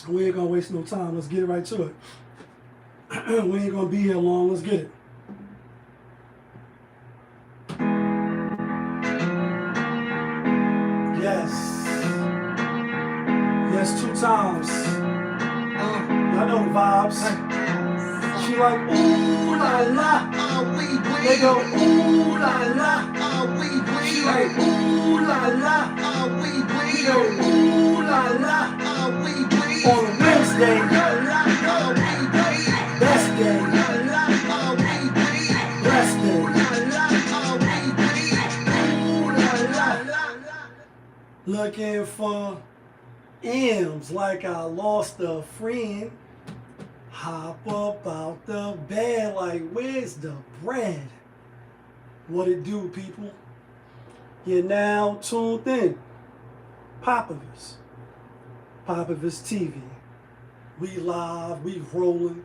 We ain't gonna waste no time. Let's get right to it. We ain't gonna be here long. Let's get it. Yes. Yes, 2 times. I know the vibes. She like, ooh la la. They go, ooh la la. She like, ooh la la. We go, ooh la la. On a Wednesday, best day, best day. Looking for M's like I lost a friend. Hop up out the bed like, where's the bread? What it do, people? You're now tuned in. Popovich TV. We live, we rolling,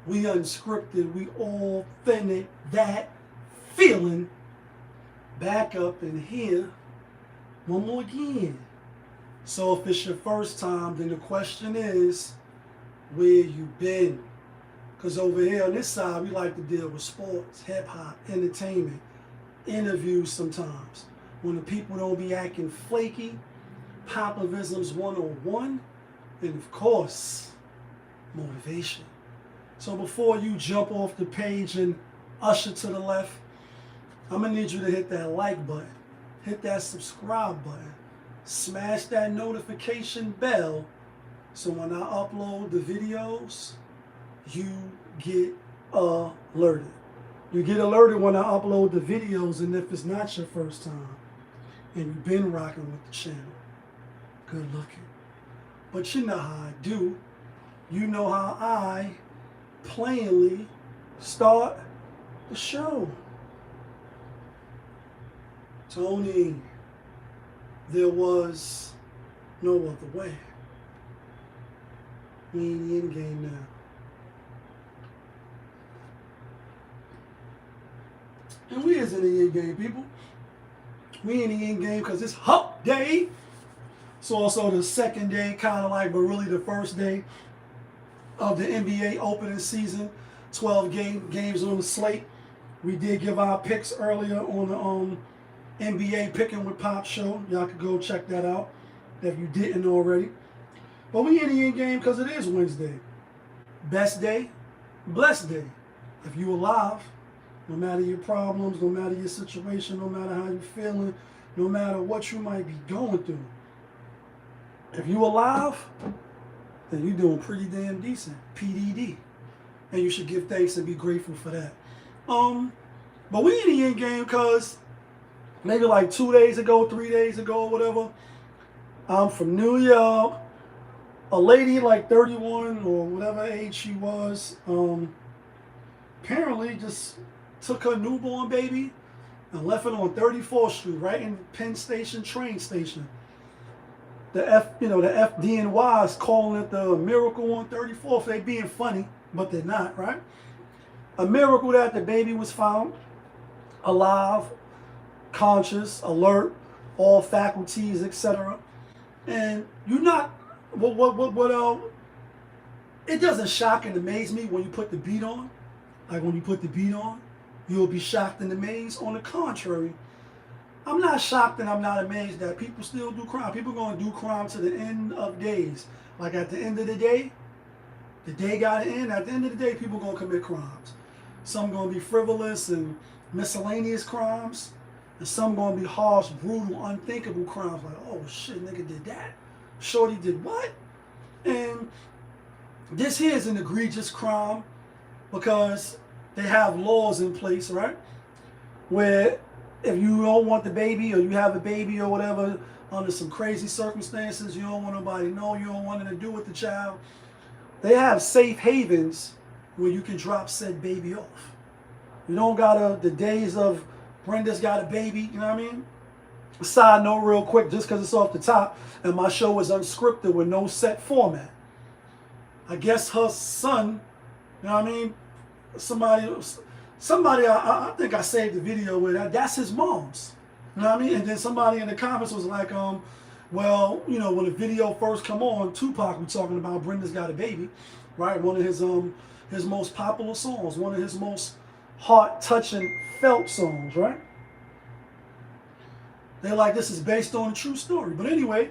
we unscripted, we authentic, that feeling. Back up in here one more again. So if it's your first time, then the question is, where you been? Because over here on this side, we like to deal with sports, hip-hop, entertainment, interviews sometimes. When the people don't be acting flaky, Popovisms 101, and of course, motivation. So before you jump off the page and usher to the left, I'm going to need you to hit that like button, hit that subscribe button, smash that notification bell, so when I upload the videos, you get alerted. You get alerted when I upload the videos, and if it's not your first time, and you've been rocking with the channel, good looking. But you know how I do. You know how I plainly start the show. Tony, there was no other way. We in the end game now. And we is in the end game, people. We in the end game because it's hump day. It's also the second day, kind of like, but really the first day of the NBA opening season. 12 games on the slate. We did give our picks earlier on the NBA Picking with Pop show. Y'all could go check that out if you didn't already. But we in the end game because it is Wednesday. Best day, blessed day. If you alive, no matter your problems, no matter your situation, no matter how you're feeling, no matter what you might be going through, if you alive, then you're doing pretty damn decent. PDD. And you should give thanks and be grateful for that. But we in the end game because maybe like 2 days ago, 3 days ago, or whatever, I'm from New York. A lady like 31 or whatever age she was, apparently just took her newborn baby and left it on 34th Street, right in Penn Station train station. The FDNY is calling it the miracle on 34th. They being funny, but they're not, right? A miracle that the baby was found alive, conscious, alert, all faculties, etc. And you're not. It doesn't shock and amaze me when you put the beat on. Like when you put the beat on, you'll be shocked and amazed. On the contrary, I'm not shocked and I'm not amazed that people still do crime. People are going to do crime to the end of days. Like at the end of the day got to end. At the end of the day, people are going to commit crimes. Some going to be frivolous and miscellaneous crimes. And some going to be harsh, brutal, unthinkable crimes. Like, oh shit, nigga did that. Shorty did what? And this here is an egregious crime because they have laws in place, right? Where if you don't want the baby or you have a baby or whatever under some crazy circumstances, you don't want nobody to know, you don't want anything to do with the child, they have safe havens where you can drop said baby off. You don't gotta, the days of Brenda's got a baby, you know what I mean? Side note real quick, just because it's off the top, and my show is unscripted with no set format. I guess her son, you know what I mean? Somebody I think I saved the video with, that's his mom's. You know what I mean? And then somebody in the comments was like, Well, you know, when the video first come on, Tupac was talking about Brenda's Got a Baby, right? One of his most popular songs, one of his most heart touching felt songs, right? They're like, this is based on a true story. But anyway,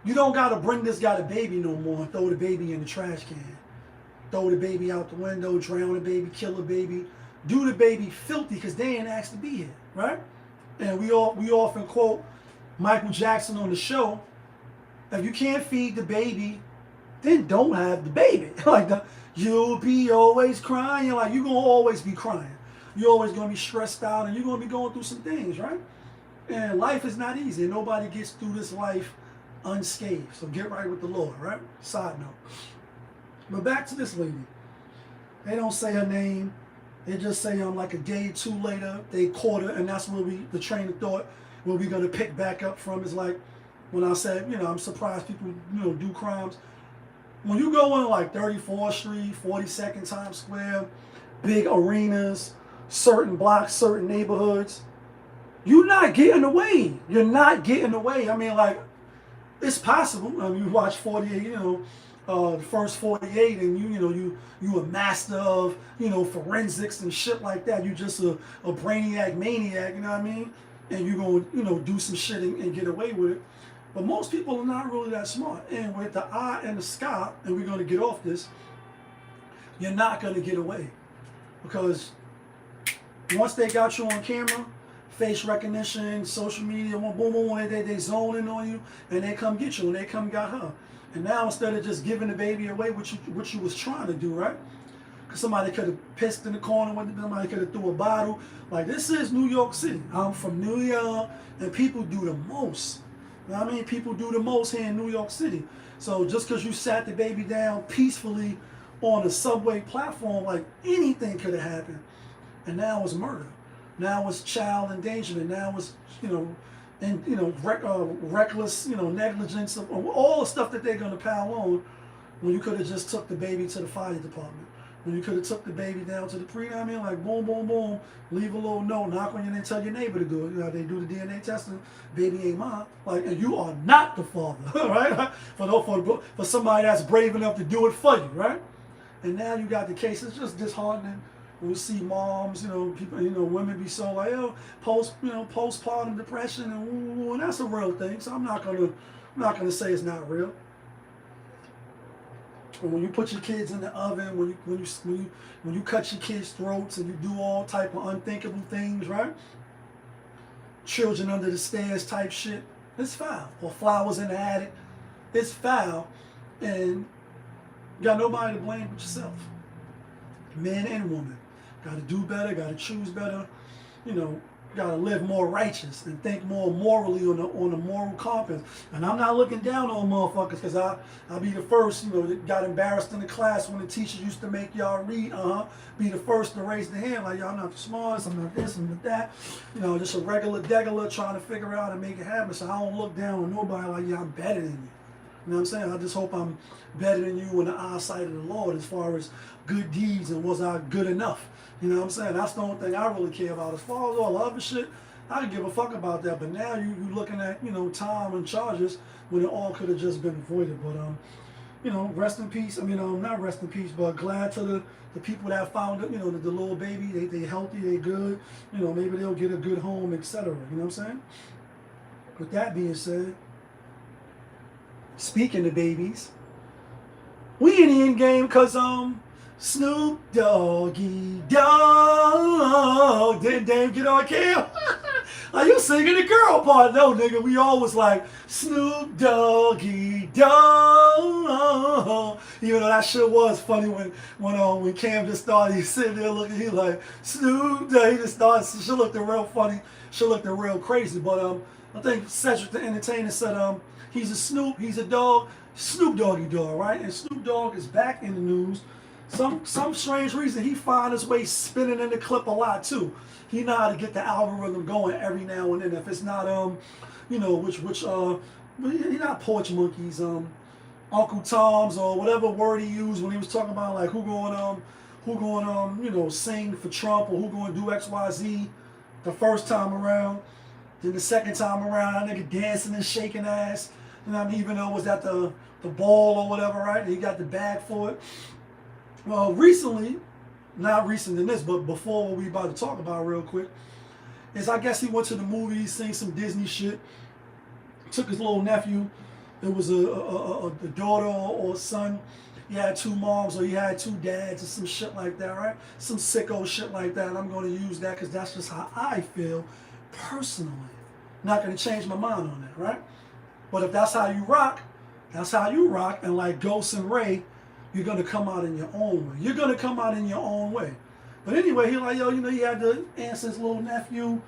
you don't gotta bring this got a baby no more and throw the baby in the trash can. Throw the baby out the window, drown the baby, kill the baby, do the baby filthy because they ain't asked to be here, right? And we often quote Michael Jackson on the show, if you can't feed the baby, then don't have the baby. Like you'll be always crying, like you're gonna always be crying. You're always gonna be stressed out and you're gonna be going through some things, right? And life is not easy. Nobody gets through this life unscathed. So get right with the Lord, right? Side note. But back to this lady. They don't say her name. They just say like a day or two later, they caught her, and that's where the train of thought where we're gonna pick back up from is like when I said, you know, I'm surprised people, you know, do crimes. When you go in like 34th Street, 42nd Times Square, big arenas, certain blocks, certain neighborhoods, you're not getting away. You're not getting away. I mean, like, it's possible. I mean, you watch 48, you know, the first 48, and you a master of, you know, forensics and shit like that. You just a brainiac maniac, you know what I mean? And you gonna, you know, do some shit and get away with it. But most people are not really that smart. And with the eye and the sky, and we're gonna get off this, you're not gonna get away. Because once they got you on camera, face recognition, social media, boom, boom, boom, they zone in on you, and they come get you, and they come got her. And now instead of just giving the baby away, what you was trying to do, right? Because somebody could have pissed in the corner, somebody could have threw a bottle. Like, this is New York City. I'm from New York, and people do the most. You know what I mean? People do the most here in New York City. So just because you sat the baby down peacefully on a subway platform, like, anything could have happened. And now it's murder. Now it's child endangerment. Now it's, you know, and reckless, you know, negligence of all the stuff that they're gonna pile on. When you could have just took the baby to the fire department. When you could have took the baby down to the I mean, like boom, boom, boom, leave a little note, knock on your and tell your neighbor to do it. You know, they do the DNA testing. Baby ain't mine. Like, and you are not the father, right? For somebody that's brave enough to do it for you, right? And now you got the case. It's just disheartening. We see moms, you know, people, you know, women be so like, oh, postpartum depression, and that's a real thing. So I'm not gonna say it's not real. And when you put your kids in the oven, when you cut your kids' throats, and you do all type of unthinkable things, right? Children under the stairs type shit, it's foul. Or flowers in the attic, it's foul, and you got nobody to blame but yourself. Man and woman. Got to do better, got to choose better, you know, got to live more righteous and think more morally on the moral compass. And I'm not looking down on motherfuckers, because I'll be the first, you know, that got embarrassed in the class when the teacher used to make y'all read, be the first to raise the hand, like, y'all not the smartest, I'm not this, I'm not that. You know, just a regular degular trying to figure out and make it happen. So I don't look down on nobody like, yeah, I'm better than you. You know what I'm saying? I just hope I'm better than you in the eyesight of the Lord as far as good deeds, and was I good enough? You know what I'm saying? That's the only thing I really care about. As far as all the other shit, I don't give a fuck about that. But now you looking at, you know, time and charges when it all could have just been avoided. But you know, rest in peace. I mean, not rest in peace, but glad to the people that found it. You know, the little baby, they healthy, they good. You know, maybe they'll get a good home, etc. You know what I'm saying? With that being said, speaking of babies, we in the end game because Snoop Doggy Dogg didn't damn get on cam. Like, you singing the girl part. No, nigga, we always like Snoop Doggy Dogg. Even though that shit was funny when Cam just started, he sitting there looking, he like Snoop Dogg. He just started. She looked real funny. She looked real crazy. But I think Cedric the Entertainer said he's a Snoop, he's a dog, Snoop Doggy Dogg, right? And Snoop Dogg is back in the news. Some strange reason he found his way spinning in the clip a lot too. He know how to get the algorithm going every now and then. If it's not you know, he not porch monkeys, Uncle Tom's or whatever word he used when he was talking about like who going you know, sing for Trump or who going to do XYZ the first time around. Then the second time around, that nigga dancing and shaking ass. You know what I mean? Even though it was at the ball or whatever, right? And he got the bag for it. Well, recently, not recent than this, but before what we about to talk about real quick, is I guess he went to the movies, seen some Disney shit, took his little nephew. It was a daughter or son. He had two moms or he had two dads or some shit like that, right? Some sicko shit like that. And I'm going to use that because that's just how I feel personally. Not going to change my mind on that, right? But if that's how you rock, that's how you rock. And like Ghost and Ray, you're going to come out in your own way. You're going to come out in your own way. But anyway, he like, yo, you know, he had to answer his little nephew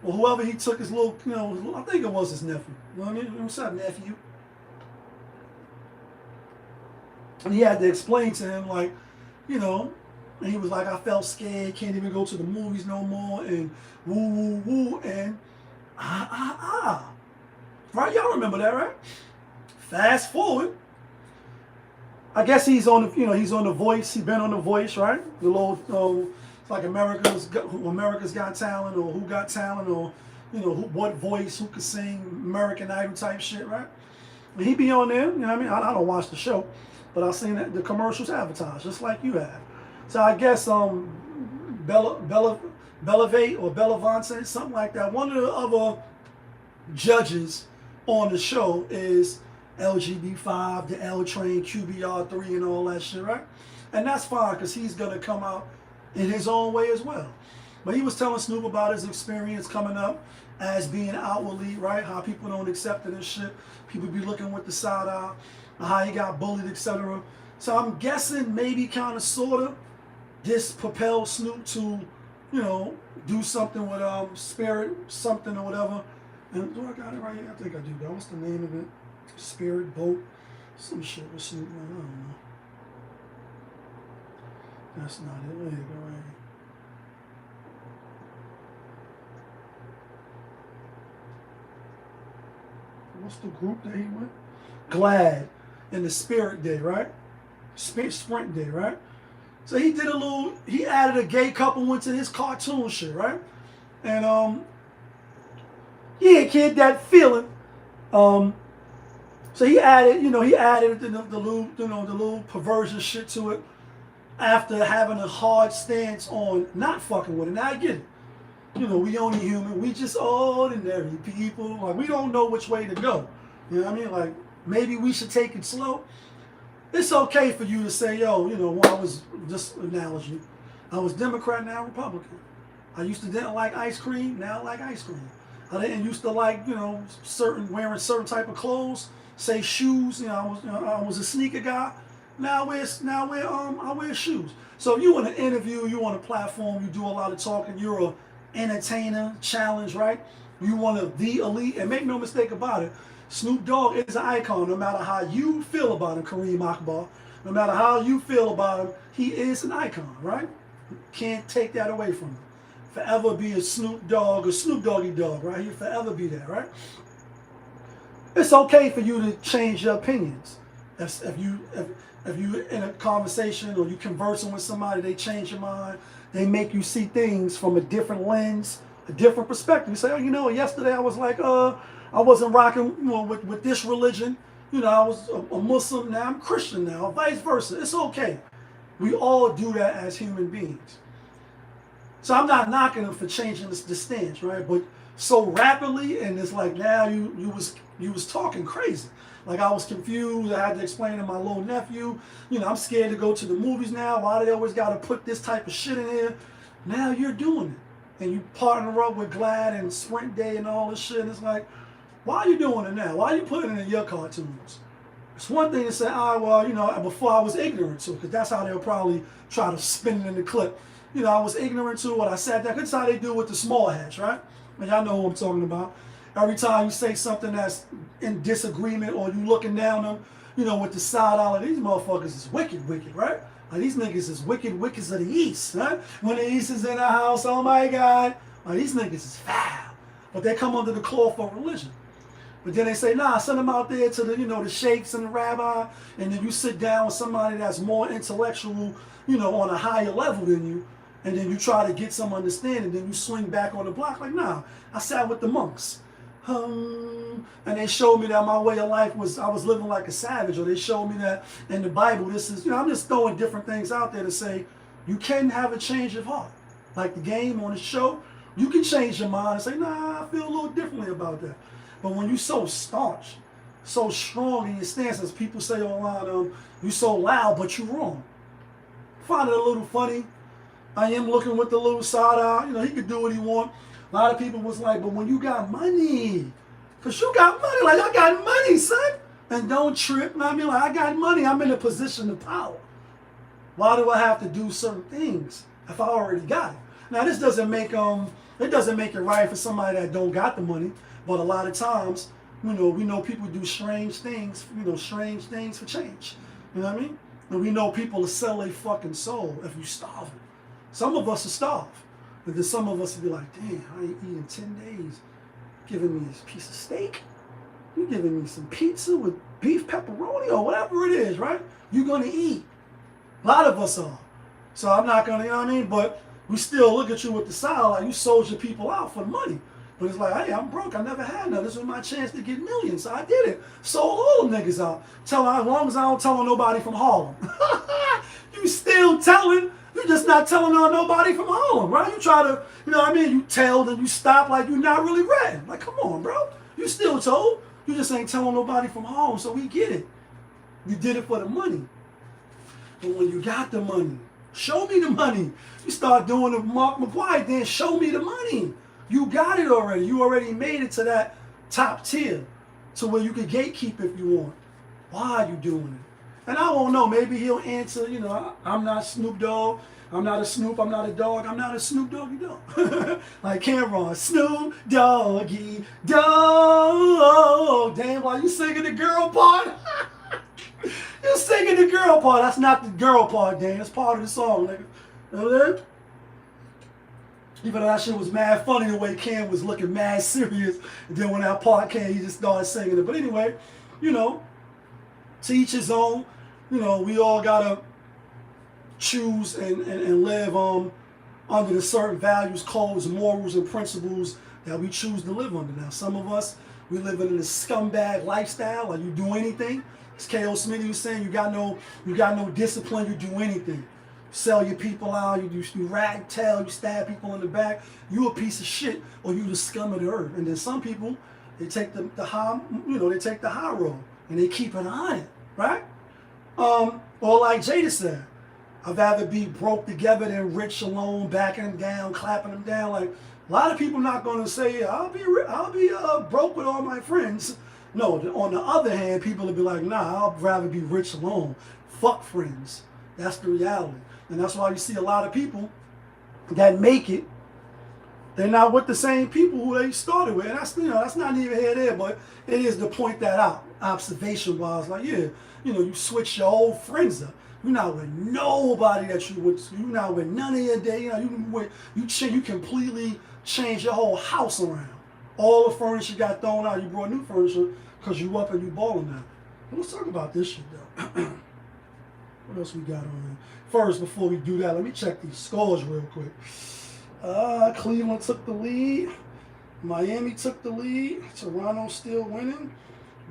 or whoever he took his little, you know, I think it was his nephew. You know what I mean? What's up, nephew? And he had to explain to him, like, you know, and he was like, I felt scared, can't even go to the movies no more, and woo, woo, woo, and Right? Y'all remember that, right? Fast forward. I guess he's on the, you know, he's on The Voice. He's been on The Voice, right? The little, it's like America's Got Talent, or Who Got Talent, or, you know, what voice, who could sing, American Idol type shit, right? And he be on there, you know what I mean? I don't watch the show, but I've seen the commercials advertised, just like you have. So I guess Bellavate or Bellavance, something like that. One of the other judges on the show is LGB5, the L Train, QBR3, and all that shit, right? And that's fine because he's gonna come out in his own way as well. But he was telling Snoop about his experience coming up as being outwardly, right? How people don't accept it and shit. People be looking with the side eye, how he got bullied, etc. So I'm guessing maybe kind of sort of this propelled Snoop to, you know, do something with Spirit something or whatever. And do I got it right here? I think I do. That what's the name of it? Spirit BouT, some shit with Snoop. I don't know. That's not it. There you go, right here. What's the group that he went? Glad and the Spirit Day, right? Sprint Day, right? So he did a little, he added a gay couple into his cartoon shit, right? And yeah, kid, that feeling. So he added, you know, the little, you know, the little perversion shit to it after having a hard stance on not fucking with it. Now I get it. You know, we only human. We just ordinary people. Like, we don't know which way to go. You know what I mean? Like, maybe we should take it slow. It's okay for you to say, yo, you know, when I was, just analogy, I was Democrat, now Republican. I used to didn't like ice cream, now I like ice cream. I didn't used to like, you know, wearing certain type of clothes, say shoes. You know, I was a sneaker guy. Now I wear shoes. So if you want to interview, you on a platform, you do a lot of talking, you're a entertainer, challenge, right? You want to be elite, and make no mistake about it, Snoop Dogg is an icon. No matter how you feel about him, Kareem Akbar, no matter how you feel about him, he is an icon, right? Can't take that away from him. Forever be a Snoop Dogg or Snoop Doggy Dogg, right? He'll forever be that, right? It's okay for you to change your opinions. If you in a conversation or you conversing with somebody, they change your mind. They make you see things from a different lens, a different perspective. You say, oh, you know, yesterday I was like, I wasn't rocking, you know, with this religion. You know, I was a Muslim, now I'm Christian now, or vice versa. It's okay. We all do that as human beings. So I'm not knocking them for changing the stance, right? But so rapidly, and it's like now you was talking crazy. Like I was confused. I had to explain to my little nephew, you know, I'm scared to go to the movies now. Why they always got to put this type of shit in here? Now you're doing it. And you partner up with Glad and Sprint Day and all this shit. And it's like, why are you doing it now? Why are you putting it in your cartoons? It's one thing to say, well, you know, before I was ignorant to it, because that's how they'll probably try to spin it in the clip. You know, I was ignorant to what I said. That's how they do with the small hats, right? And y'all know what I'm talking about. Every time you say something that's in disagreement or you looking down them, you know, with the side eye, these motherfuckers is wicked, right? Like these niggas is wicked of the East, right? When the East is in the house, oh my God. Like these niggas is foul. But they come under the cloth of religion. But then they say, nah, send them out there to the, you know, the sheikhs and the rabbi, and then you sit down with somebody that's more intellectual, you know, on a higher level than you, and then you try to get some understanding, then you swing back on the block like, nah, I sat with the monks. And they showed me that my way of life was, I was living like a savage, or they showed me that in the Bible, this is, I'm just throwing different things out there to say, you can have a change of heart. Like the game on the show, you can change your mind and say, nah, I feel a little differently about that. But when you're so staunch, so strong in your stance, as people say online, you so loud, but you're wrong. Find it a little funny. I am looking with the little side eye. He could do what he want. A lot of people was like, but when you got money, because you got money, like, I got money, son. And don't trip. I mean, like, I got money. I'm in a position of power. Why do I have to do certain things if I already got it? Now, this doesn't make it right for somebody that don't got the money. But a lot of times, we know people do strange things, strange things for change. You know what I mean? And we know people will sell their fucking soul if you starve them. Some of us are starved. And then some of us will be like, damn, I ain't eating 10 days. Giving me this piece of steak? You giving me some pizza with beef pepperoni or whatever it is, right? You're going to eat. A lot of us are. So I'm not going to, you know what I mean? But we still look at you with the side like you sold your people out for the money. But it's like, hey, I'm broke. I never had none. This was my chance to get millions. So I did it. Sold all them niggas out. As long as I don't tell nobody from Harlem. You still telling. You're just not telling on nobody from Harlem, right? You try to, you know what I mean? You tell and you stop like you're not really ready. Like, come on, bro. You still told. You just ain't telling nobody from Harlem, so we get it. You did it for the money. But when you got the money, show me the money. You start doing the Mark McGuire, then show me the money. You got it already. You already made it to that top tier to where you could gatekeep if you want. Why are you doing it? And I won't know. Maybe he'll answer, I'm not Snoop Dogg. I'm not a Snoop. I'm not a dog. I'm not a Snoop Doggy Dog. Like Cameron. Snoop Doggy Dog. Damn, why you singing the girl part? You singing the girl part. That's not the girl part, Dan. That's part of the song, nigga. You know that? Even though that shit was mad funny the way Cam was looking mad serious. And then when that part came, he just started singing it. But anyway, to each his own. We all gotta choose and live under the certain values, codes, morals, and principles that we choose to live under. Now, some of us, we live in a scumbag lifestyle. Like, you do anything. As K.O. Smitty was saying, you got no discipline. You do anything. Sell your people out. You rag tail. You stab people in the back. You a piece of shit, or you the scum of the earth. And then some people, they take the high, they take the high road and they keep an eye on it, right? Or like Jada said, I'd rather be broke together than rich alone, backing them down, clapping them down. Like, a lot of people not going to say, I'll be broke with all my friends. No, on the other hand, people will be like, nah, I'd rather be rich alone. Fuck friends. That's the reality. And that's why you see a lot of people that make it, they're not with the same people who they started with. And that's not even here there, but it is to point that out, observation-wise. Like, yeah, you switch your old friends up. You're not with nobody that you with. You're not with none of your day. You completely change your whole house around. All the furniture got thrown out. You brought new furniture because you up and you balling now. But let's talk about this shit though. What else we got on here? First, before we do that, let me check these scores real quick. Cleveland took the lead. Miami took the lead. Toronto still winning.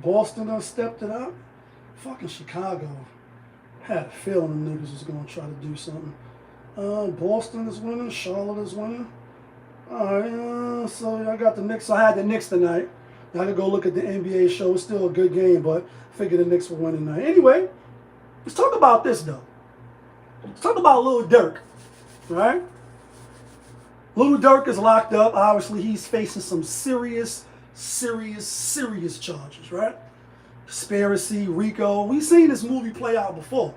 Boston done stepped it up. Fucking Chicago. Had a feeling them niggas was going to try to do something. Boston is winning. Charlotte is winning. Alright, so I got the Knicks. I had the Knicks tonight. I had to go look at the NBA show. It's still a good game, but I figured the Knicks would win tonight. Anyway, let's talk about this, though. Let's talk about Lil Durk, right? Lil Durk is locked up. Obviously, he's facing some serious charges, right? Conspiracy, RICO. We've seen this movie play out before.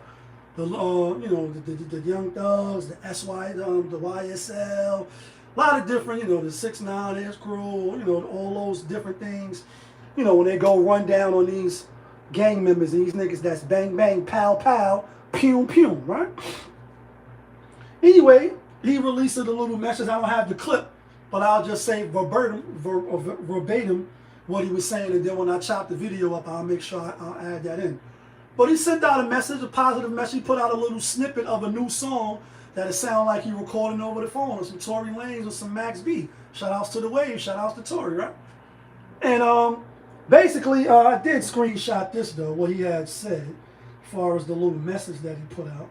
The the Young Thugs, the SY, the YSL, a lot of different, the 6ix9ine, his crew, all those different things. When they go run down on these gang members and these niggas that's bang bang, pow pow, pew pew, right? Anyway, he released a little message. I don't have the clip, but I'll just say verbatim what he was saying, and then when I chop the video up, I'll make sure I'll add that in. But he sent out a message, a positive message. He put out a little snippet of a new song that it sound like he recording over the phone, or some Tory Lanez or some Max B. Shout outs to the Wave, shout outs to Tory, right? And basically, I did screenshot this though, what he had said, as far as the little message that he put out.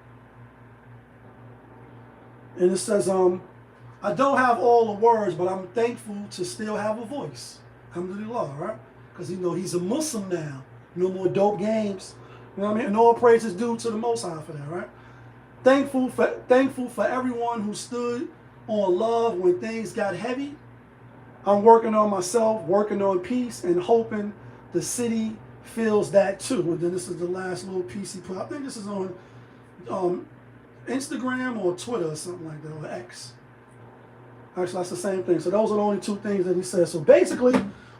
And it says, I don't have all the words, but I'm thankful to still have a voice. Alhamdulillah, right? Because, you know, he's a Muslim now. No more dope games. You know what I mean? And all praises due to the Most High for that, right? Thankful for everyone who stood on love when things got heavy. I'm working on myself, working on peace, and hoping the city feels that too. And then this is the last little piece he put. I think this is on Instagram or Twitter or something like that, or X. Actually, that's the same thing. So those are the only two things that he says. So basically,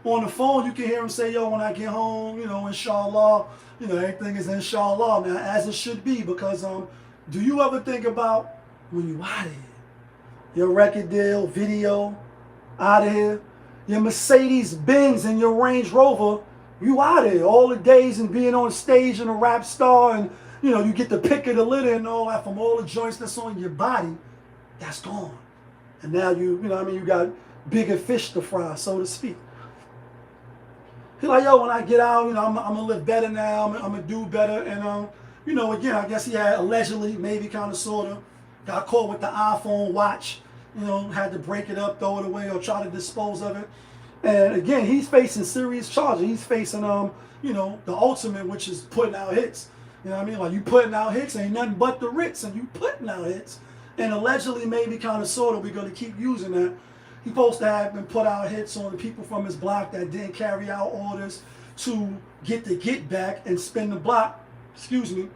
on the phone, you can hear him say, yo, when I get home, you know, inshallah, you know, everything is inshallah now, as it should be. Because do you ever think about when you out of here? Your record deal, video, out of here. Your Mercedes Benz and your Range Rover, you out of here. All the days and being on stage and a rap star, and you know, you get the pick of the litter and all that from all the joints that's on your body, that's gone. And now you know what I mean, you got bigger fish to fry, so to speak. He's like, yo, when I get out, you know, I'm gonna live better now, I'm gonna do better. And you know, again, I guess he had allegedly, maybe kind of sort of, got caught with the iPhone watch, you know, had to break it up, throw it away, or try to dispose of it. And again, he's facing serious charges. He's facing you know, the ultimate, which is putting out hits. You know what I mean? Like, you putting out hits ain't nothing but the Ritz, and you putting out hits. And allegedly, maybe kind of sort of, we're going to keep using that. He's supposed to have been put out hits on the people from his block that didn't carry out orders to get the get back and spin the block, excuse me,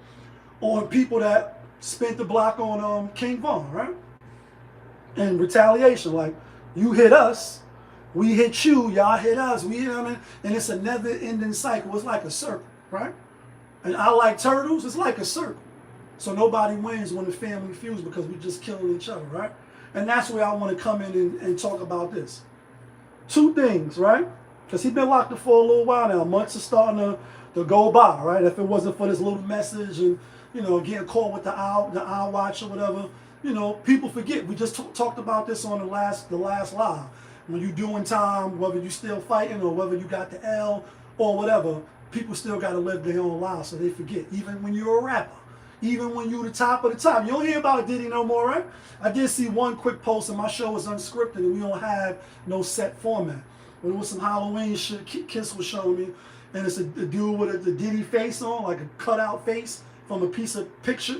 on people that spent the block on King Von, right? And retaliation, like, you hit us, we hit you, y'all hit us, we hit them, and it's a never-ending cycle. It's like a circle, right? And I like turtles, it's like a circle. So nobody wins when the family feuds because we just killing each other, right? And that's where I want to come in and talk about this. Two things, right? Because he's been locked up for a little while now. Months are starting to go by, right? If it wasn't for this little message and, you know, getting caught with the eye watch or whatever, you know, people forget. We just talked about this on the last live. When you're doing time, whether you still fighting or whether you got the L or whatever, people still got to live their own lives, so they forget. Even when you're a rapper, even when you're the top of the top. You don't hear about Diddy no more, right? I did see one quick post, and my show is unscripted, and we don't have no set format. But it was some Halloween shit Kiss was showing me, and it's a dude with the Diddy face on, like a cutout face from a piece of picture.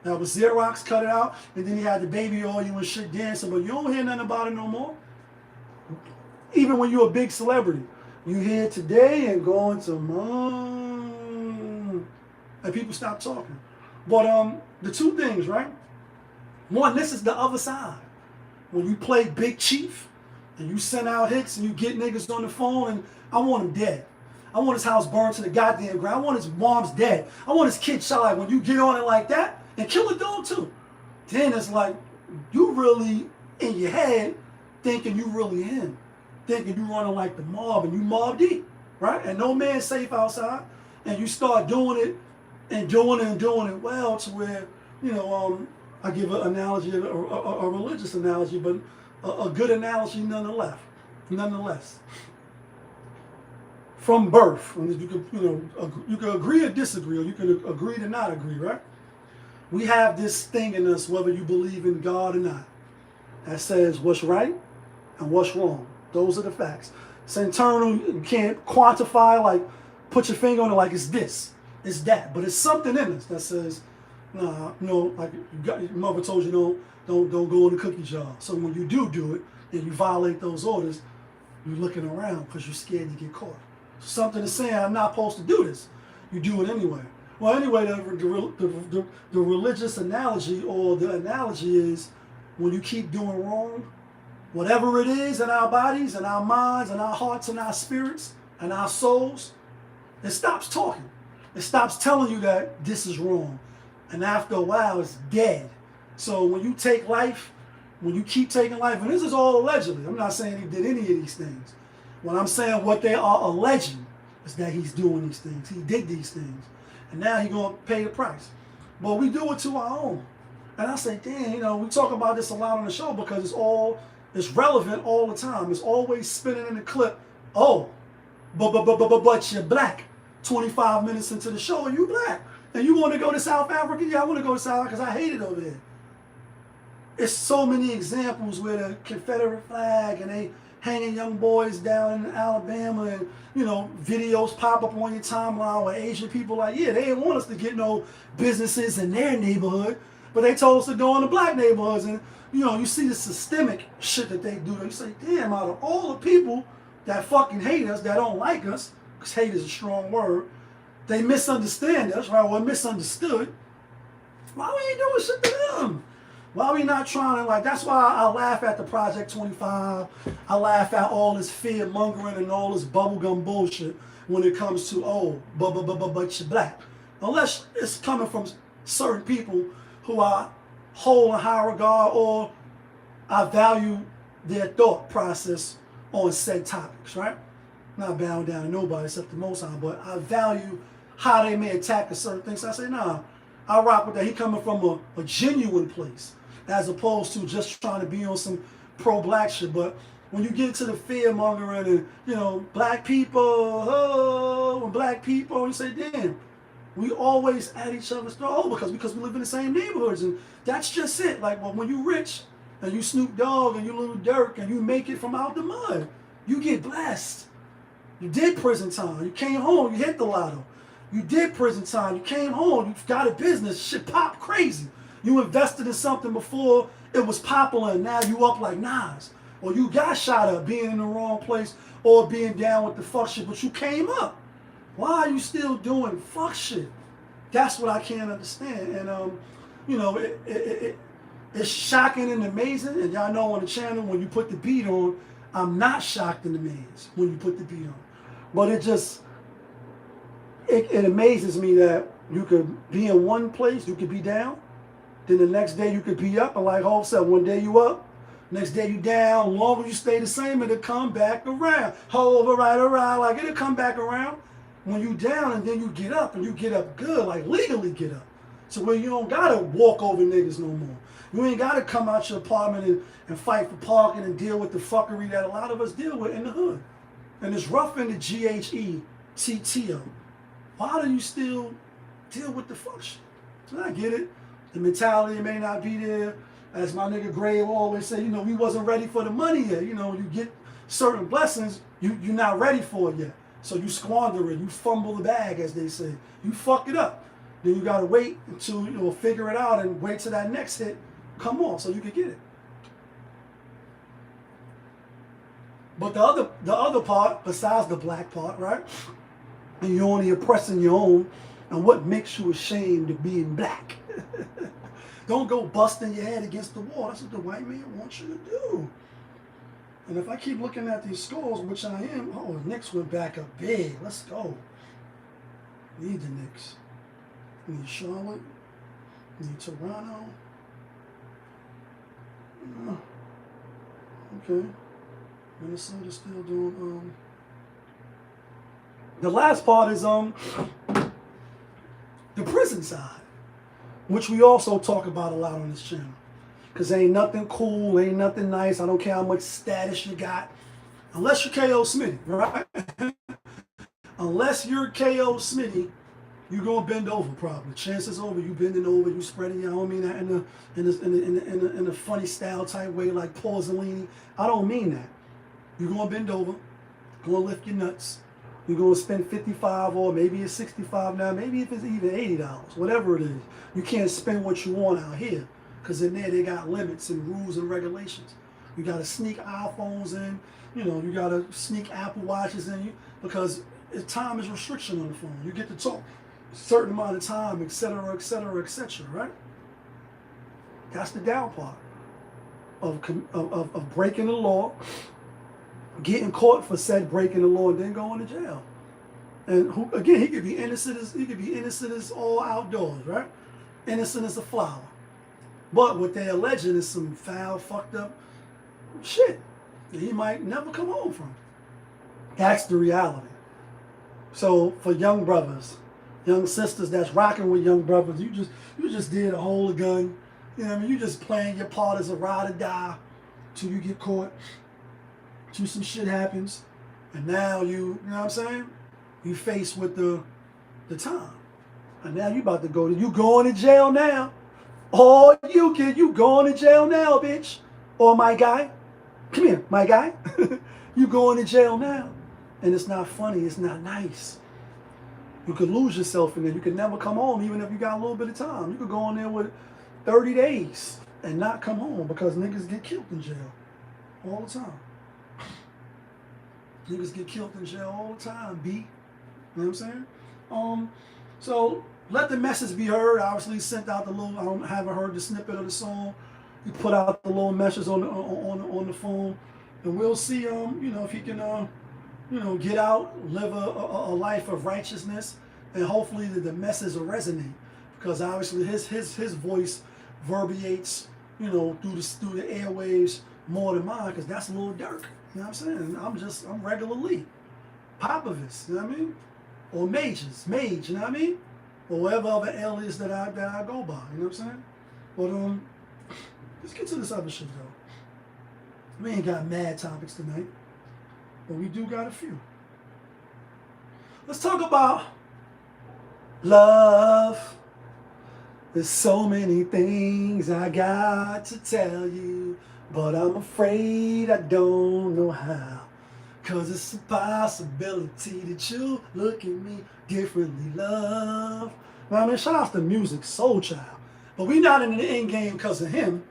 That was Xerox, cut it out, and then he had the baby oil and shit dancing, but you don't hear nothing about it no more. Even when you're a big celebrity. You here today and going tomorrow. And people stop talking. But the two things, right? One, this is the other side. When you play Big Chief and you send out hits and you get niggas on the phone, and I want him dead. I want his house burned to the goddamn ground. I want his mom's dead. I want his kid shot. Like, when you get on it like that, and kill a dog too, then it's like you really in your head thinking you really him. Thinking you running like the mob and you Mob Deep, right? And no man's safe outside. And you start doing it and doing it and doing it well to where, you know, I give an analogy, a religious analogy, but a good analogy nonetheless. From birth, you can, you can agree or disagree, or you can agree to not agree, right? We have this thing in us, whether you believe in God or not, that says what's right and what's wrong. Those are the facts. It's internal. You can't quantify, like, put your finger on it like it's this, it's that. But it's something in us that says, nah, like your mother told you, don't go in the cookie jar. So when you do it, and you violate those orders, you're looking around because you're scared you get caught. Something is saying, I'm not supposed to do this. You do it anyway. Well, anyway, the religious analogy, or the analogy is, when you keep doing wrong, whatever it is in our bodies and our minds and our hearts and our spirits and our souls, it stops talking. It stops telling you that this is wrong. And after a while, it's dead. So when you take life, when you keep taking life, and this is all allegedly, I'm not saying he did any of these things. When I'm saying what they are alleging is that he's doing these things. He did these things. And now he's going to pay the price. But we do it to our own. And I say, damn, you know, we talk about this a lot on the show because it's relevant all the time. It's always spinning in the clip. Oh, but you're black. 25 minutes into the show and you black. And you want to go to South Africa? Yeah, I want to go to South Africa because I hate it over there. It's so many examples where the Confederate flag and they hanging young boys down in Alabama and, you know, videos pop up on your timeline where Asian people like, yeah, they didn't want us to get no businesses in their neighborhood, but they told us to go in the black neighborhoods. And, you know, you see the systemic shit that they do. You say, damn, out of all the people that fucking hate us, that don't like us, because hate is a strong word, they misunderstand us, right? Or misunderstood. Why we ain't doing shit to them? Why we not trying to, like, that's why I laugh at the Project 25. I laugh at all this fear mongering and all this bubblegum bullshit when it comes to, oh, but you're black. Unless it's coming from certain people who I hold in high regard or I value their thought process on said topics, right? Not bowing down to nobody except the Most High, but I value how they may attack a certain thing. So I say, nah, I rock with that. He coming from a genuine place, as opposed to just trying to be on some pro-black shit. But when you get to the fear mongering and, you know, black people, oh, and black people, you say, damn, we always at each other's throat, because we live in the same neighborhoods, and that's just it. Like, well, when you rich and you Snoop Dogg and you Lil Durk and you make it from out the mud, you get blessed. You did prison time. You came home. You hit the lotto. You did prison time. You came home. You got a business. Shit popped crazy. You invested in something before it was popular, and now you up like Nas. Or you got shot up being in the wrong place or being down with the fuck shit, but you came up. Why are you still doing fuck shit? That's what I can't understand. And, you know, it's shocking and amazing. And y'all know on the channel, when you put the beat on, I'm not shocked and amazed when you put the beat on. But it just, it amazes me that you could be in one place, you could be down, then the next day you could be up, and like Hope said, one day you up, next day you down, longer you stay the same, it'll come back around. Hold right around, like it'll come back around when you down, and then you get up, and you get up good, like legally get up. So where you don't gotta walk over niggas no more. You ain't gotta come out your apartment and fight for parking and deal with the fuckery that a lot of us deal with in the hood. And it's rough in the GHETTO. Why do you still deal with the fuck shit? And I get it. The mentality may not be there. As my nigga Gray always say, you know, we wasn't ready for the money yet. You know, you get certain blessings, you're not ready for it yet. So you squander it, you fumble the bag, as they say. You fuck it up. Then you gotta wait until, you know, figure it out and wait till that next hit come on so you can get it. But the other part, besides the black part, right? And you're only oppressing your own, and what makes you ashamed of being black? Don't go busting your head against the wall. That's what the white man wants you to do. And if I keep looking at these scores, which I am, oh, the Knicks went back up big. Let's go. Need the Knicks. Need Charlotte. Need Toronto. Okay. Minnesota's still doing, the last part is, the prison side, which we also talk about a lot on this channel. Because ain't nothing cool, ain't nothing nice. I don't care how much status you got. Unless you're K.O. Smitty, right? Unless you're K.O. Smitty, you're going to bend over probably. Chances over you bending over, you spreading your, I don't mean that in a funny style type way like Pausellini. I don't mean that. You're going to bend over, going to lift your nuts. You're going to spend $55 or maybe it's $65 now, maybe if it's even $80, whatever it is. You can't spend what you want out here because in there they got limits and rules and regulations. You got to sneak iPhones in, you know, you got to sneak Apple Watches in because time is restriction on the phone. You get to talk a certain amount of time, etc., etc., etc., right? That's the down part of breaking the law, getting caught for said breaking the law, and then going to jail. And who, again, he could be innocent as all outdoors, right? Innocent as a flower. But what they're alleging is some foul, fucked up shit that he might never come home from. That's the reality. So for young brothers, young sisters that's rocking with young brothers, you just did a hold a gun, You know what I mean? You just playing your part as a ride or die till you get caught, till some shit happens, and now you know what I'm saying? You faced with the time. And now you about to you going to jail now. Oh, you kid, you going to jail now, bitch. Or my guy. Come here, my guy. You going to jail now. And it's not funny, it's not nice. You could lose yourself in there. You could never come home even if you got a little bit of time. You could go in there with 30 days and not come home because niggas get killed in jail all the time. Niggas get killed in jail all the time, B. You know what I'm saying? So let the message be heard. Obviously sent out the little, I haven't heard the snippet of the song. He put out the little message on the phone. And we'll see, you know, if he can, you know, get out, live a life of righteousness, and hopefully the message will resonate. Because obviously his voice verbiates, you know, through the airwaves more than mine, because that's a little dark. You know what I'm saying? I'm regularly Popovich, you know what I mean? Or Mage, you know what I mean? Or whatever other alias that I go by, you know what I'm saying? But let's get to this other shit though. We ain't got mad topics tonight, but we do got a few. Let's talk about love. There's so many things I got to tell you, but I'm afraid I don't know how. Cause it's a possibility that you look at me differently, love. I mean, shout out to Music Soul Child. But we not in the end game because of him.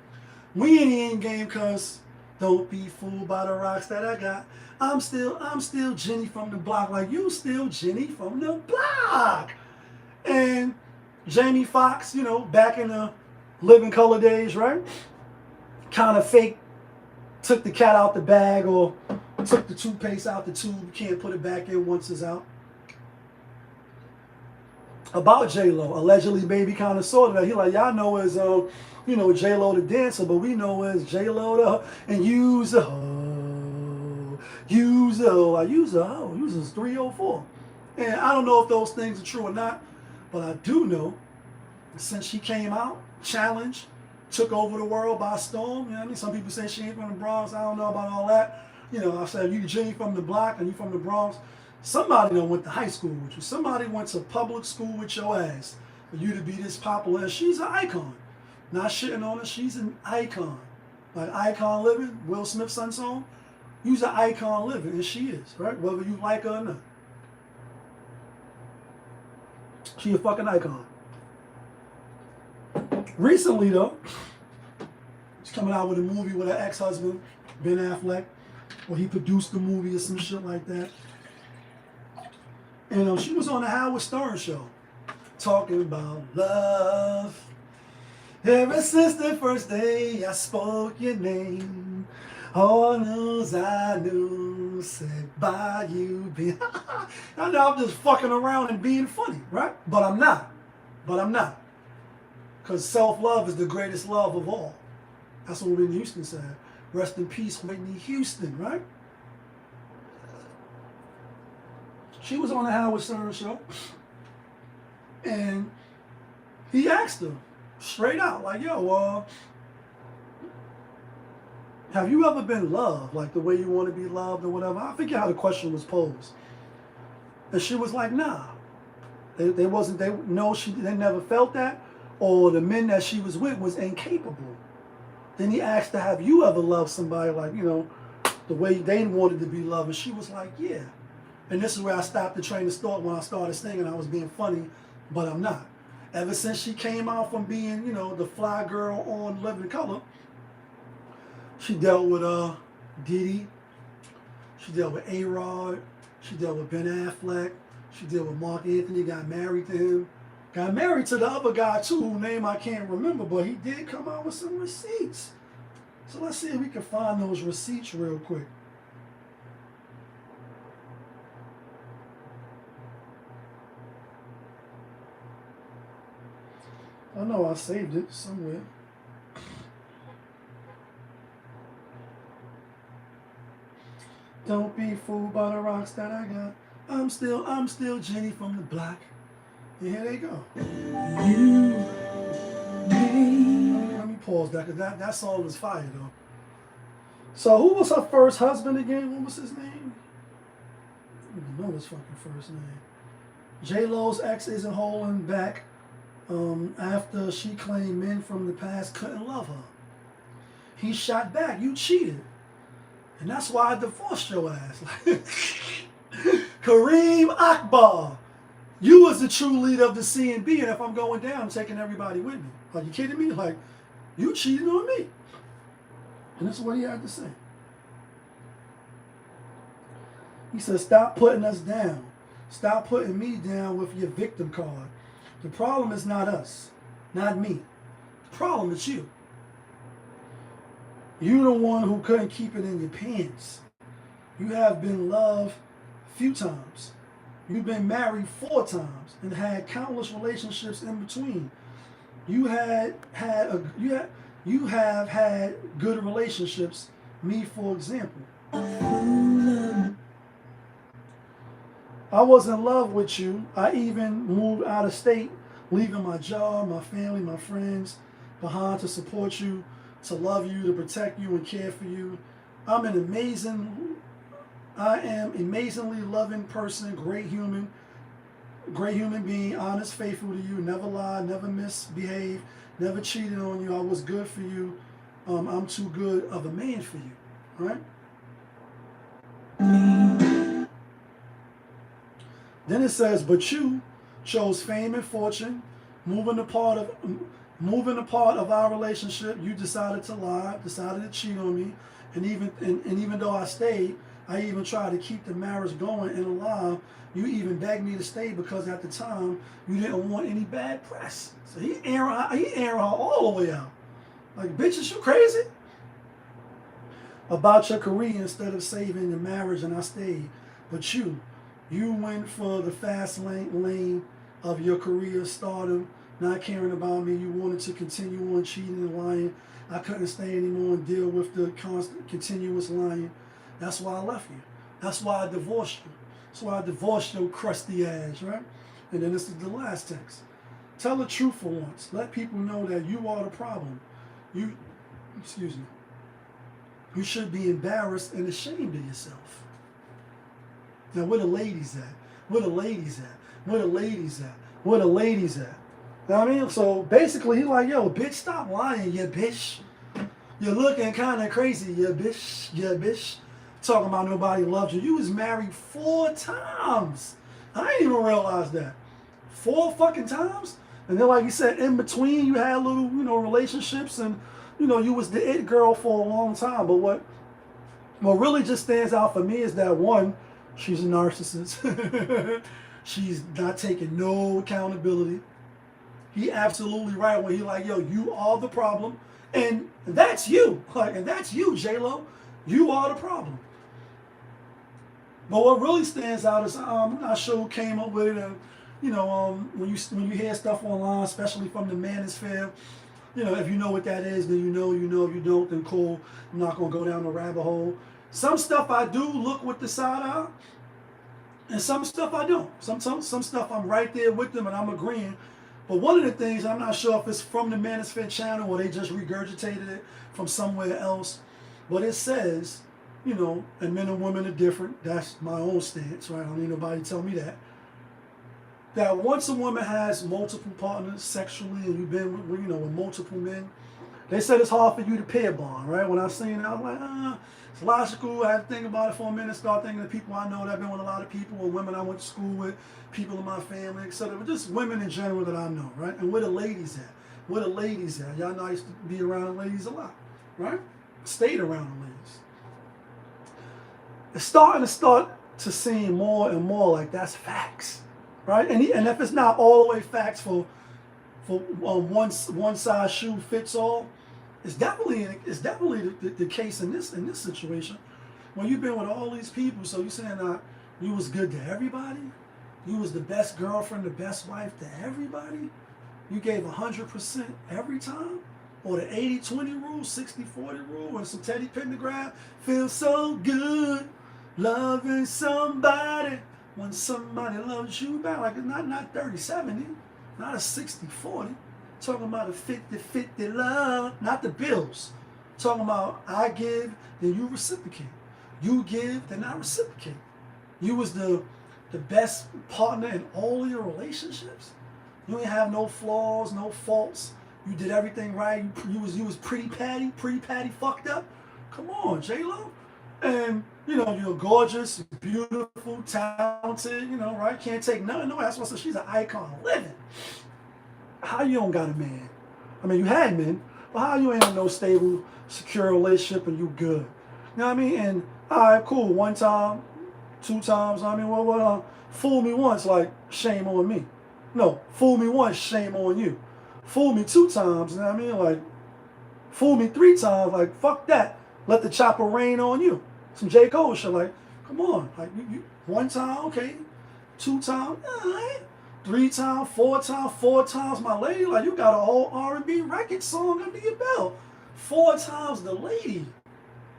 We in the end game because don't be fooled by the rocks that I got. I'm still Jenny from the block, like you still Jenny from the block. And Jamie Foxx, you know, back in the Living Color days, right? Kind of fake, took the cat out the bag or took the toothpaste out the tube. You can't put it back in once it's out. About J-Lo, allegedly baby kind of sorted that. He like, y'all know as, you know, J-Lo the dancer, but we know as J-Lo the, and use a hoe. Use a hoe. I use a hoe. Use a 304. And I don't know if those things are true or not, but I do know since she came out, challenged, took over the world by storm. You know what I mean? Some people say she ain't from the Bronx. I don't know about all that. You know, I said, you Jenny from the block and you from the Bronx. Somebody done went to high school with you. Somebody went to public school with your ass for you to be this popular. And she's an icon. Not shitting on her. She's an icon. Like Icon Living, Will Smith's son song. You's an icon living, and she is, right? Whether you like her or not. She a fucking icon. Recently, though, she's coming out with a movie with her ex-husband, Ben Affleck, or he produced the movie or some shit like that. And she was on the Howard Stern show talking about love. Ever since the first day I spoke your name, all news I knew said by you. I know I'm just fucking around and being funny, right? But I'm not. Because self-love is the greatest love of all. That's what Whitney Houston said. Rest in peace, Whitney Houston, right? She was on the Howard Stern show. And he asked her straight out, like, yo, have you ever been loved, like the way you want to be loved or whatever? I forget how the question was posed. And she was like, nah. They never felt that, or the men that she was with was incapable. Then he asked her, have you ever loved somebody like, you know, the way they wanted to be loved? And she was like, yeah. And this is where I stopped the train of thought when I started singing. I was being funny, but I'm not. Ever since she came out from being, you know, the fly girl on Living Color, she dealt with Diddy, she dealt with A-Rod, she dealt with Ben Affleck, she dealt with Mark Anthony, got married to him. Got married to the other guy too, whose name I can't remember, but he did come out with some receipts. So let's see if we can find those receipts real quick. I know I saved it somewhere. Don't be fooled by the rocks that I got. I'm still Jenny from the block. And here they go. You, me. Let me pause that, because that song is fire, though. So who was her first husband again? What was his name? I don't even know his fucking first name. J-Lo's ex isn't holding back after she claimed men from the past couldn't love her. He shot back. You cheated. And that's why I divorced your ass. Kareem Akbar. You was the true leader of the CNB, and if I'm going down, I'm taking everybody with me. Are you kidding me? Like, you cheated on me. And that's what he had to say. He said, stop putting us down. Stop putting me down with your victim card. The problem is not us, not me. The problem is you. You the one who couldn't keep it in your pants. You have been loved a few times. You've been married 4 times and had countless relationships in between. You have had good relationships. Me, for example. I was in love with you. I even moved out of state, leaving my job, my family, my friends behind to support you, to love you, to protect you and care for you. I am amazingly loving person, great human being, honest, faithful to you, never lied, never misbehaved, never cheated on you. I was good for you. I'm too good of a man for you, right? Then it says, but you chose fame and fortune, moving a part of our relationship. You decided to lie, decided to cheat on me, and even though I stayed, I even tried to keep the marriage going and alive. You even begged me to stay because at the time you didn't want any bad press. So he airing her all the way out. Like, bitch, is you crazy? About your career instead of saving the marriage, and I stayed. But you went for the fast lane of your career, stardom, not caring about me. You wanted to continue on cheating and lying. I couldn't stay anymore and deal with the constant, continuous lying. That's why I left you. That's why I divorced you. That's why I divorced your crusty ass, right? And then this is the last text. Tell the truth for once. Let people know that you are the problem. You should be embarrassed and ashamed of yourself. Now, where the ladies at? Where the ladies at? Where the ladies at? Where the ladies at? You know what I mean? So basically, he like, yo, bitch, stop lying, you bitch. You're looking kind of crazy, you bitch. You bitch. Talking about nobody loves you. You was married 4 times. I didn't even realize that. 4 fucking times? And then, like you said, in between, you had little, relationships, and, you was the it girl for a long time. But what really just stands out for me is that, one, she's a narcissist. She's not taking no accountability. He absolutely right when he like, yo, you are the problem. And that's you. Like, and that's you, J-Lo. You are the problem. But what really stands out is, I'm not sure who came up with it. And, when you hear stuff online, especially from the manosphere, if you know what that is, then you know. If you don't, then cool. I'm not going to go down the rabbit hole. Some stuff I do look with the side eye, and some stuff I don't. Some stuff I'm right there with them and I'm agreeing. But one of the things, I'm not sure if it's from the Manosphere channel or they just regurgitated it from somewhere else, but it says, and men and women are different. That's my own stance, right? I don't need nobody to tell me that. That once a woman has multiple partners sexually and you've been with, with multiple men, they said it's hard for you to pair bond, right? When I seen it, I was like, it's logical. I had to think about it for a minute, start thinking of people I know that I've been with a lot of people, or women I went to school with, people in my family, etc. But just women in general that I know, right? And where the ladies at? Where the ladies at? Y'all know I used to be around the ladies a lot, right? Stayed around the ladies. It's starting to seem more and more like that's facts, right? And if it's not all the way facts for one size shoe fits all, it's definitely the case in this situation. When you've been with all these people, so you saying that you was good to everybody, you was the best girlfriend, the best wife to everybody, you gave 100% every time, or the 80-20 rule, 60-40 rule, or some Teddy Pendergrass, feels so good loving somebody when somebody loves you back. Like, not 30-70, not a 60-40. Talking about a 50-50 love, not the bills. Talking about I give, then you reciprocate. You give, then I reciprocate. You was the best partner in all of your relationships. You ain't have no flaws, no faults. You did everything right. You was pretty patty fucked up. Come on, J-Lo. And you're gorgeous, beautiful, talented. Right? Can't take nothing. No, that's why she's an icon living. How you don't got a man? I mean, you had men, but how you ain't in no stable, secure relationship and you good? You know what I mean? And all right, cool. One time, two times. I mean, well, fool me once, like shame on me. No, fool me once, shame on you. Fool me two times, you know what I mean? Like, fool me three times, like, fuck that. Let the chopper rain on you. Some J. Cole shit, like, come on. Like, you one time, okay. Two times, all right. Three times, four times, my lady. Like, you got a whole R&B record song under your belt. Four times the lady.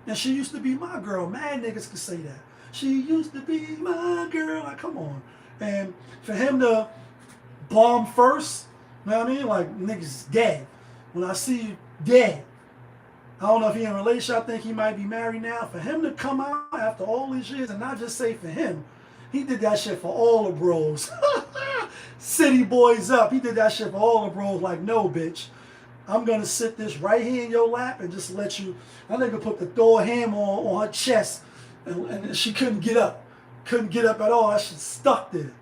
And she used to be my girl. Mad niggas can say that. She used to be my girl. Like, come on. And for him to bomb first, you know what I mean? Like, niggas is dead. When I see you dead, I don't know if he in a relationship. I think he might be married now. For him to come out after all these years and not just say for him, he did that shit for all the bros. City boys up. He did that shit for all the bros. Like, no, bitch. I'm going to sit this right here in your lap and just let you. That nigga put the Thor hammer on her chest and she couldn't get up. Couldn't get up at all. That shit stuck there.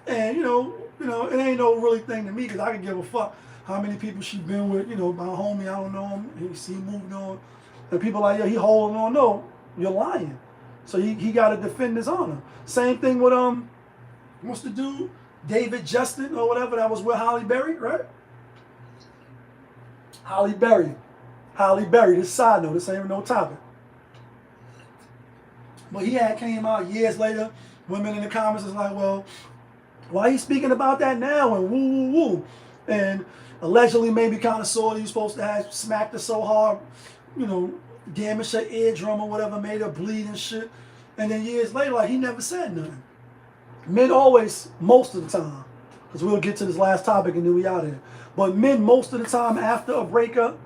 And, it ain't no really thing to me because I can give a fuck how many people she been with. My homie, I don't know him. He moved on. And people like, yeah, he holding on. No, you're lying. So he got to defend his honor. Same thing with, what's the dude? David Justin or whatever that was with Halle Berry, right? Halle Berry. This side note, this ain't even no topic. But he came out years later. Women in the comments is like, well, why he speaking about that now and woo. And allegedly maybe kind of saw that he was supposed to have smacked her so hard, damaged her eardrum or whatever, made her bleed and shit. And then years later, like, he never said nothing. Men always, most of the time, because we'll get to this last topic and then we out of here. But men, most of the time after a breakup,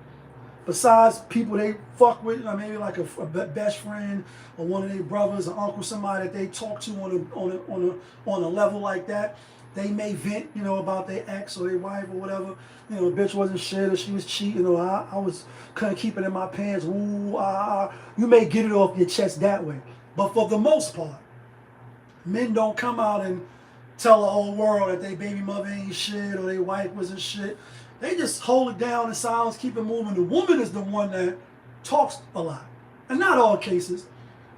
besides people they fuck with, maybe like a best friend or one of their brothers or uncle, somebody that they talk to on a level like that, they may vent, about their ex or their wife or whatever. The bitch wasn't shit or she was cheating or I couldn't keep it in my pants. Ooh, You may get it off your chest that way. But for the most part, men don't come out and tell the whole world that their baby mother ain't shit or their wife wasn't shit. They just hold it down in silence, keep it moving. The woman is the one that talks a lot. And not all cases.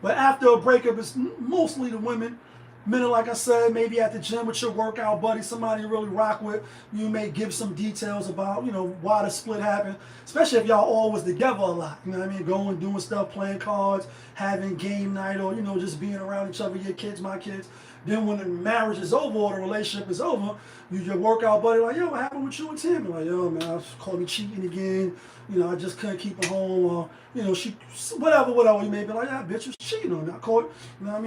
But after a breakup, it's mostly the women. Men are, like I said, maybe at the gym with your workout buddy, somebody you really rock with. You may give some details about, why the split happened. Especially if y'all all was together a lot. You know what I mean? Going, doing stuff, playing cards, having game night, or, just being around each other, your kids, my kids. Then when the marriage is over or the relationship is over, your workout buddy like, yo, what happened with you and Tim? You're like, yo, man, I called me cheating again. I just couldn't keep her home. Or, she, whatever. You may be like, yeah, bitch was cheating on me. I caught,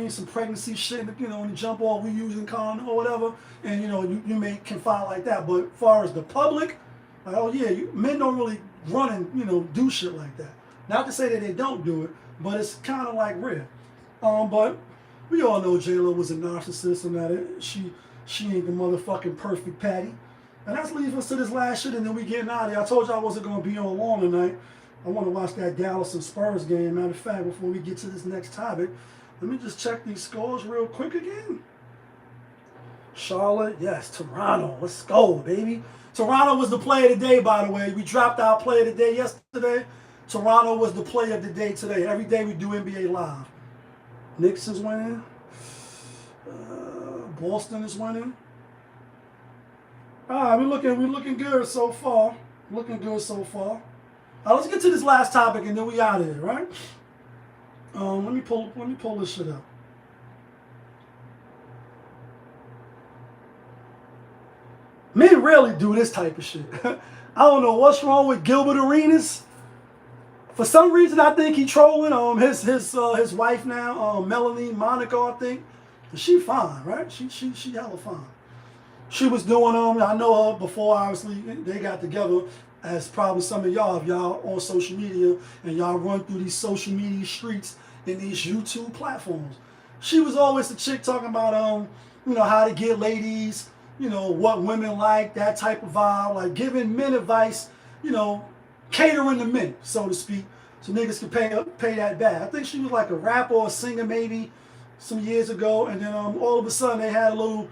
some pregnancy shit, in the jump off we using condom or whatever. And, you may confide like that. But as far as the public, like, oh, yeah, men don't really run and, do shit like that. Not to say that they don't do it, but it's kind of like rare. But we all know J-Lo was a narcissist and that she ain't the motherfucking perfect patty. And that's leads us to this last shit and then we getting out of here. I told you I wasn't going to be on long tonight. I want to watch that Dallas and Spurs game. Matter of fact, before we get to this next topic, let me just check these scores real quick again. Charlotte, yes. Toronto, let's go, baby. Toronto was the play of the day, by the way. We dropped our play of the day yesterday. Toronto was the play of the day today. Every day we do NBA Live. Knicks is winning. Boston is winning. All right, we're looking good so far. Looking good so far. Let's get to this last topic and then we out of here, right? Let me pull this shit up. Men rarely do this type of shit. I don't know what's wrong with Gilbert Arenas. For some reason, I think he trolling his wife now, Melanie Monaco, I think. She fine, right? She hella fine. She was doing I know her before obviously they got together, as probably some of y'all, if y'all on social media and y'all run through these social media streets and these YouTube platforms. She was always the chick talking about how to get ladies, what women like, that type of vibe, like giving men advice, catering to men, so to speak, so niggas can pay that back. I think she was like a rapper or a singer maybe some years ago, and then all of a sudden they had a little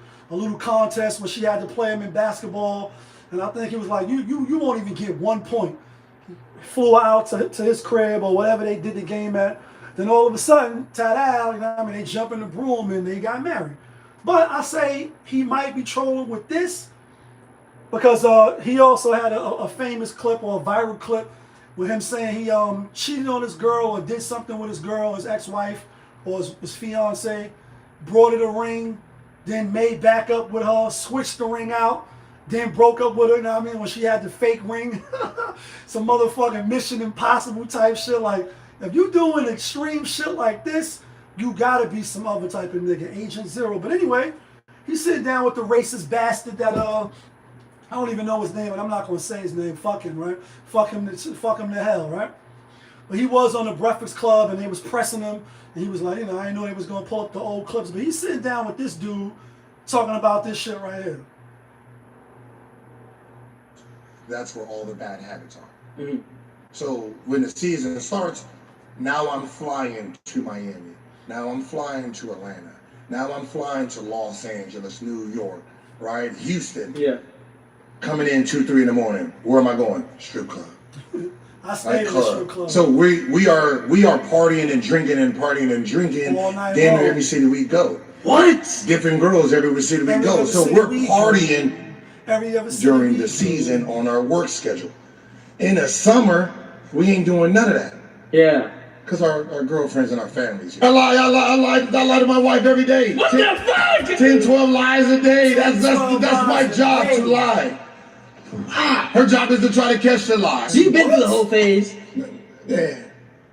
contest where she had to play him in basketball, and I think he was like, you won't even get 1 point. He flew out to his crib or whatever they did the game at. Then all of a sudden, ta-da, they jump in the broom and they got married. But I say he might be trolling with this because he also had a famous clip or a viral clip with him saying he cheated on his girl or did something with his girl, his ex-wife or his fiance, brought her a ring, then made back up with her, switched the ring out, then broke up with her, when she had the fake ring. Some motherfucking Mission Impossible type shit. Like, if you doing extreme shit like this, you gotta be some other type of nigga, Agent Zero. But anyway, he's sitting down with the racist bastard that I don't even know his name, and I'm not gonna say his name. Fuck him, right? Fuck him to hell, right? But he was on the Breakfast Club, and they was pressing him, and he was like, I didn't know he was gonna pull up the old clips, but he's sitting down with this dude talking about this shit right here. That's where all the bad habits are. Mm-hmm. So when the season starts, now I'm flying to Miami. Now I'm flying to Atlanta. Now I'm flying to Los Angeles, New York, right? Houston. Yeah. Coming in 2, 3 in the morning. Where am I going? Strip club. I stayed in the strip club. So we are partying and drinking all night damn near every city we go. What? Different girls every city we go. So we're partying during the season on our work schedule. In the summer, we ain't doing none of that. Yeah. Because our girlfriends and our families. I lie to my wife every day. What the fuck? 10, 12 lies a day. That's my job to lie. Her job is to try to catch the lie. So you've been through the whole phase. Yeah.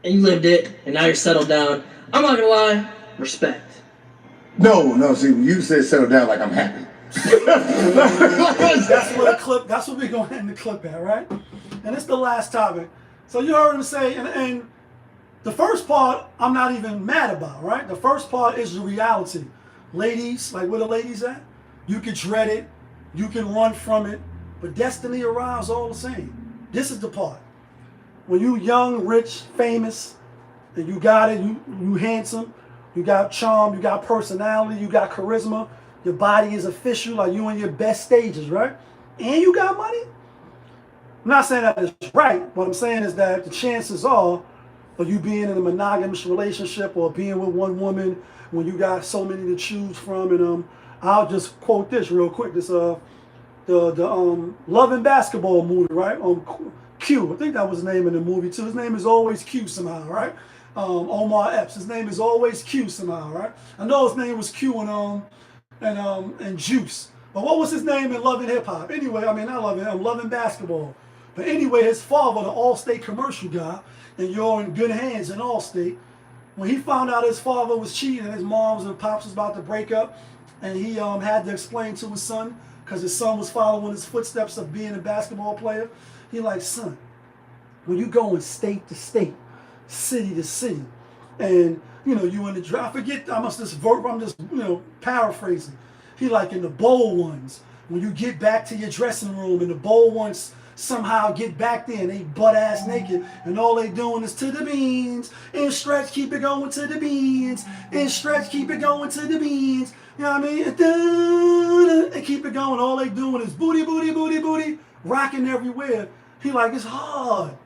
And you lived it, and now you're settled down. I'm not gonna lie, respect. No, see, you said settle down like I'm happy. That's what we're going to end the clip at, right? And it's the last topic. So you heard him say, and the first part I'm not even mad about, right? The first part is the reality. Ladies, like where the ladies at? You can dread it, you can run from it, but destiny arrives all the same. This is the part. When you young, rich, famous, and you got it, you handsome, you got charm, you got personality, you got charisma, your body is official, like you in your best stages, right? And you got money? I'm not saying that it's right. What I'm saying is that the chances are of you being in a monogamous relationship or being with one woman when you got so many to choose from. And I'll just quote this real quick. This the Love and Basketball movie, right? Q, I think that was his name in the movie too. His name is always Q somehow, right? Omar Epps. His name is always Q somehow, right? I know his name was Q and Juice. But what was his name in Love and Hip Hop? Anyway, I mean, I love it. I'm loving basketball. But anyway, his father, the Allstate commercial guy, and you're in good hands in Allstate, when he found out his father was cheating and his moms and pops was about to break up, and he had to explain to his son, because his son was following his footsteps of being a basketball player, he like, son, when you going state to state, city to city, and you in the draft, I'm just paraphrasing. He like in the bold ones, when you get back to your dressing room and the bold ones somehow get back there and they butt ass naked and all they doing is to the beans and stretch, keep it going to the beans and stretch, keep it going to the beans. You know what I mean? And keep it going. All they doing is booty, booty, booty, booty, rocking everywhere. He like, it's hard.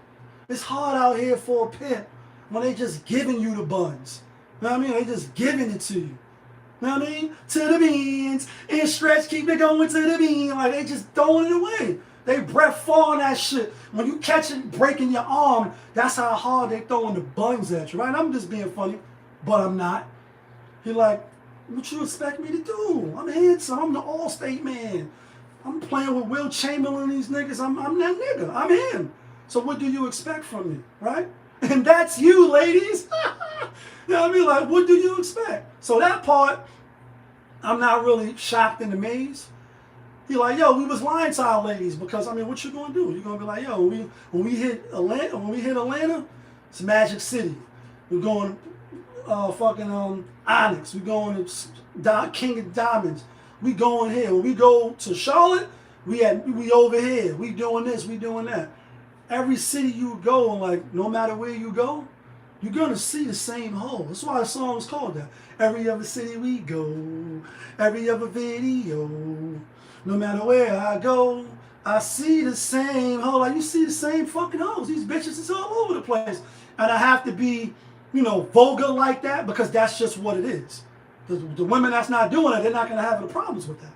It's hard out here for a pimp when they just giving you the buns. You know what I mean? They just giving it to you. You know what I mean? To the beans and stretch, keep it going to the bean. Like they just throwing it away. They breath fall on that shit. When you catch it breaking your arm, that's how hard they throwing the buns at you, right? I'm just being funny, but I'm not. He like, what you expect me to do? I'm handsome. I'm the Allstate man. I'm playing with Will Chamberlain, these niggas. I'm that nigga. I'm him. So what do you expect from me, right? And that's you, ladies. You know what I mean? Like, what do you expect? So that part, I'm not really shocked and amazed. He like, yo, we was lying to our ladies because I mean, what you gonna do? You gonna be like, yo, when we hit Atlanta, it's Magic City. We're going fucking Onyx. We going to King of Diamonds. We going here. When we go to Charlotte, we over here. We doing this. We doing that. Every city you go, like no matter where you go, you're gonna see the same hole. That's why the song is called that. Every other city we go, every other video, no matter where I go, I see the same hole. Like you see the same fucking hoes. These bitches is all over the place. And I have to be, vulgar like that because that's just what it is. The women that's not doing it, they're not gonna have any problems with that.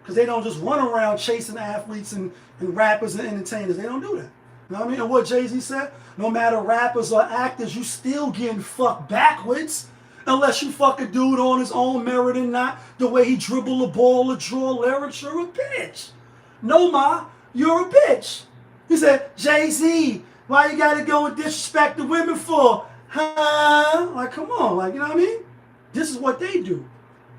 Because they don't just run around chasing athletes and rappers and entertainers. They don't do that. You know what I mean? And what Jay-Z said, no matter rappers or actors, you still getting fucked backwards unless you fuck a dude on his own merit and not the way he dribble a ball or draw lyrics. You're a bitch. No, ma, you're a bitch. He said, Jay-Z, why you gotta go and disrespect the women for? Huh? Like, come on. Like, you know what I mean? This is what they do.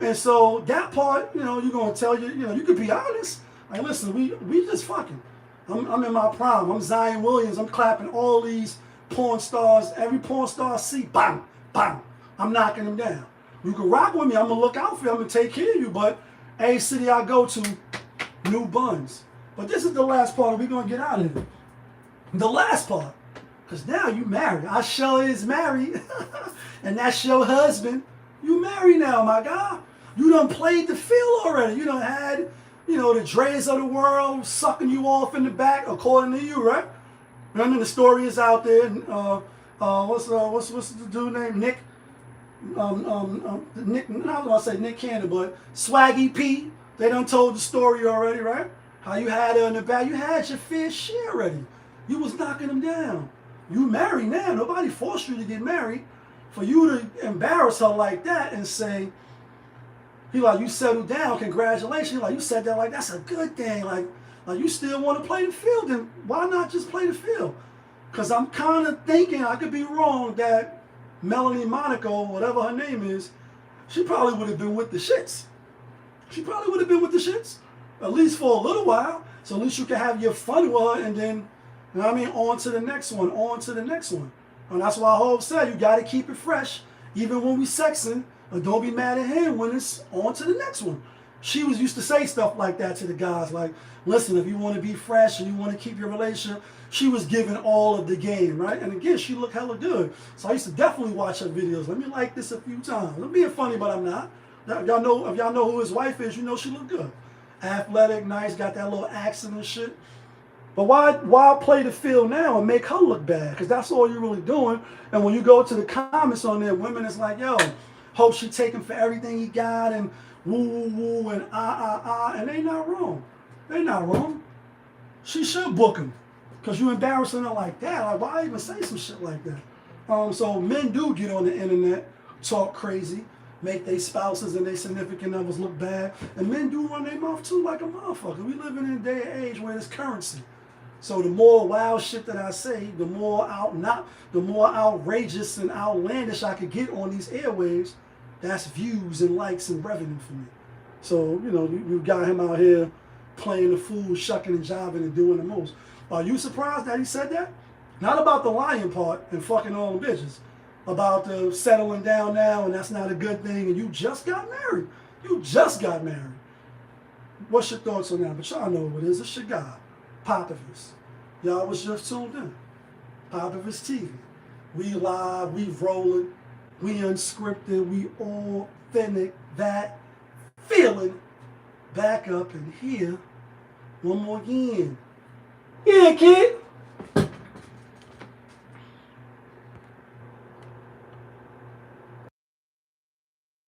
And so that part, you're going to tell you could be honest. Like, listen, we just fucking. I'm in my prime. I'm Zion Williams. I'm clapping all these porn stars. Every porn star I see, bang, bang. I'm knocking them down. You can rock with me. I'm going to look out for you. I'm going to take care of you. But every city I go to, new buns. But this is the last part. We're going to get out of here. The last part. Because now you married. I sure is married. And that's your husband. You married now, my guy. You done played the field already. You done had, the Dre's of the world sucking you off in the back, according to you, right? I mean, the story is out there. What's the dude named Nick? Nick. I was gonna say Nick Cannon, but Swaggy P. They done told the story already, right? How you had her in the back. You had your fair share already. You was knocking them down. You married now. Nobody forced you to get married. For you to embarrass her like that and say, you settled down, congratulations. You said that like that's a good thing. Like you still want to play the field, then why not just play the field? Because I'm kind of thinking, I could be wrong, that Melanie Monaco, whatever her name is, she probably would have been with the shits. She probably would have been with the shits, at least for a little while. So at least you can have your fun with her and then, on to the next one, on to the next one. And that's why Hope said you got to keep it fresh, even when we sexing. Or don't be mad at him when it's on to the next one. She was used to say stuff like that to the guys. Like, listen, if you want to be fresh and you want to keep your relationship, she was giving all of the game, right? And again, she looked hella good. So I used to definitely watch her videos. Let me like this a few times. I'm being funny, but I'm not. If y'all know who his wife is, she look good. Athletic, nice, got that little accent and shit. But why play the field now and make her look bad? Because that's all you're really doing. And when you go to the comments on there, women is like, yo, Hope she taking for everything he got and woo, woo, woo, and and they not wrong. They not wrong. She should book him because you embarrassing her like that. Like, why even say some shit like that? So men do get on the internet, talk crazy, make their spouses and their significant others look bad. And men do run their mouth too like a motherfucker. We living in a day and age where there's currency. So the more wild shit that I say, the more outrageous and outlandish I could get on these airwaves, that's views and likes and revenue for me. So, you got him out here playing the fool, shucking and jiving and doing the most. Are you surprised that he said that? Not about the lying part and fucking all the bitches. About the settling down now and that's not a good thing and you just got married. You just got married. What's your thoughts on that? But y'all know what it is. It's your guy. Popovich. Y'all was just tuned in. Popovich TV. We live, we rolling, we unscripted, we authentic, that feeling. Back up and here one more again. Yeah, kid.